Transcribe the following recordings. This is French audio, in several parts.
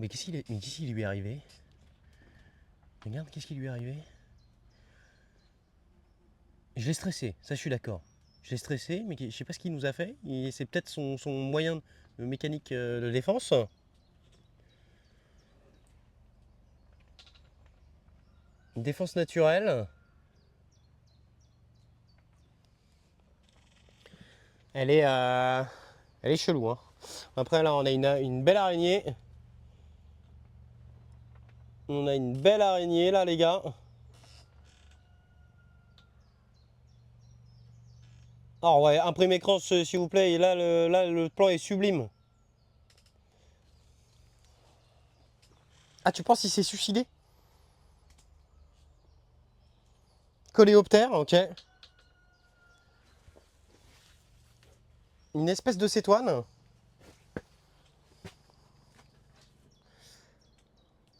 Mais qu'est-ce qui lui est arrivé? Regarde, qu'est-ce qui lui est arrivé? Je l'ai stressé, ça je suis d'accord. Je l'ai stressé, mais je sais pas ce qu'il nous a fait. C'est peut-être son moyen mécanique de défense. Une défense naturelle. Elle est chelou. Hein. Après là, on a une belle araignée. On a une belle araignée là, les gars. Alors ouais, imprimez écran s'il vous plaît. Et là, le plan est sublime. Ah, tu penses qu'il s'est suicidé? Coléoptère, ok. Une espèce de cétoine.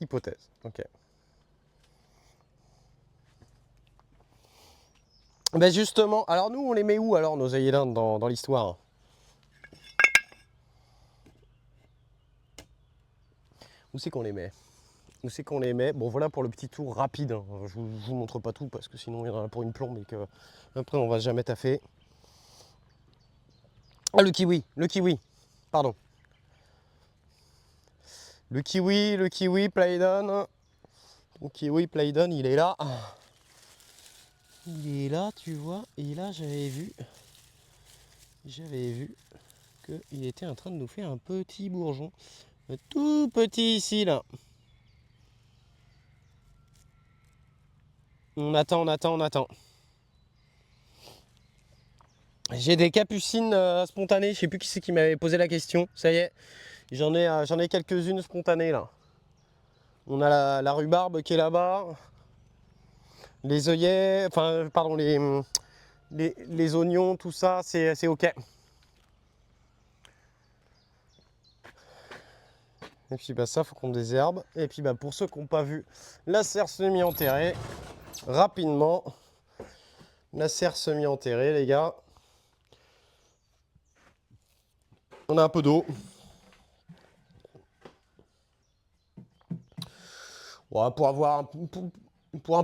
Hypothèse, ok. Ben justement, alors nous on les met où alors nos œillets d'Inde dans l'histoire? Où c'est qu'on les met? Où c'est qu'on les met? Bon voilà pour le petit tour rapide. Hein. Je vous montre pas tout parce que sinon il y en a pour une plombe et que après on va jamais taffer. Ah le kiwi, pardon. Le kiwi, Playdon. Le kiwi, Playdon, il est là. Il est là, tu vois. Et là j'avais vu qu'il était en train de nous faire un petit bourgeon. Un tout petit ici là. On attend. J'ai des capucines spontanées, je sais plus qui c'est qui m'avait posé la question. Ça y est, j'en ai quelques-unes spontanées là. On a la rhubarbe qui est là-bas. Les œillets, enfin pardon, les oignons, tout ça, c'est ok. Et puis bah ça, faut qu'on désherbe. Et puis bah pour ceux qui n'ont pas vu la serre semi-enterrée, rapidement, la serre semi-enterrée les gars. On a un peu d'eau. Ouais, pour un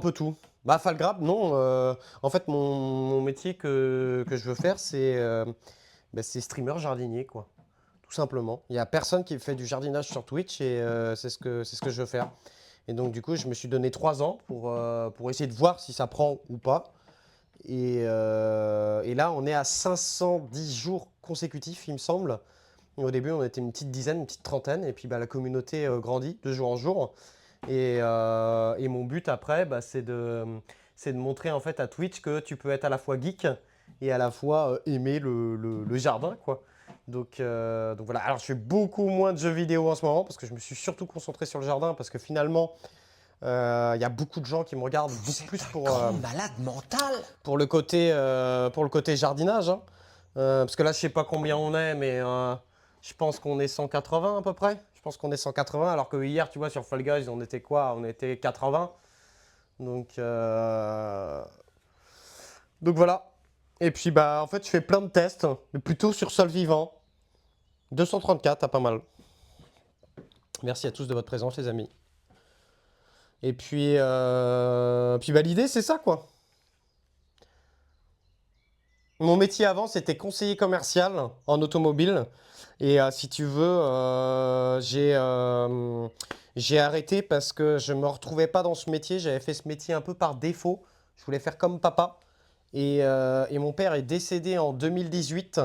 peu tout. Bah, Falgrab, non. En fait, mon métier que je veux faire, c'est streamer jardinier, quoi. Tout simplement. Il n'y a personne qui fait du jardinage sur Twitch et c'est ce que je veux faire. Et donc, du coup, je me suis donné 3 ans pour essayer de voir si ça prend ou pas. Et là, on est à 510 jours consécutifs, il me semble. Et au début, on était une petite dizaine, une petite trentaine. Et puis, bah, la communauté grandit de jour en jour. Et mon but après, bah, c'est de montrer en fait à Twitch que tu peux être à la fois geek et à la fois aimer le jardin, quoi. Donc voilà, alors je fais beaucoup moins de jeux vidéo en ce moment parce que je me suis surtout concentré sur le jardin parce que finalement, il y a beaucoup de gens qui me regardent beaucoup plus malade mental. pour le côté jardinage. Hein. Parce que là, je sais pas combien on est, mais je pense qu'on est 180 à peu près. Je pense qu'on est 180, alors que hier, tu vois, sur Fall Guys, on était quoi? On était 80. Donc voilà. Et puis, bah, en fait, je fais plein de tests, mais plutôt sur sol vivant. 234, t'as pas mal. Merci à tous de votre présence, les amis. Et puis bah, l'idée, c'est ça, quoi. Mon métier avant, c'était conseiller commercial en automobile. Et si tu veux, j'ai arrêté parce que je me retrouvais pas dans ce métier. J'avais fait ce métier un peu par défaut. Je voulais faire comme papa. Et mon père est décédé en 2018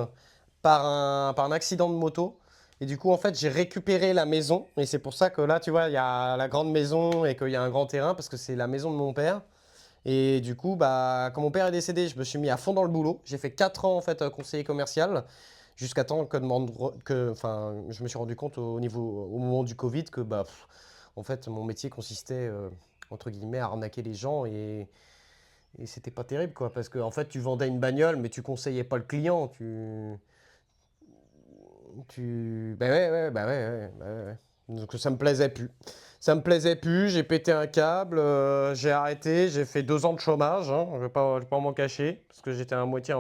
par un accident de moto. Et du coup, en fait, j'ai récupéré la maison. Et c'est pour ça que là, tu vois, il y a la grande maison et qu'il y a un grand terrain parce que c'est la maison de mon père. Et du coup, bah, quand mon père est décédé, je me suis mis à fond dans le boulot. J'ai fait 4 ans en fait conseiller commercial jusqu'à temps enfin, je me suis rendu compte au moment du Covid que bah, en fait, mon métier consistait entre guillemets à arnaquer les gens et c'était pas terrible quoi, parce que en fait, tu vendais une bagnole, mais tu conseillais pas le client. Bah ouais. Donc ça me plaisait plus. Ça me plaisait plus, j'ai pété un câble, j'ai arrêté, j'ai fait 2 ans de chômage, hein, je vais pas m'en cacher, parce que j'étais à moitié en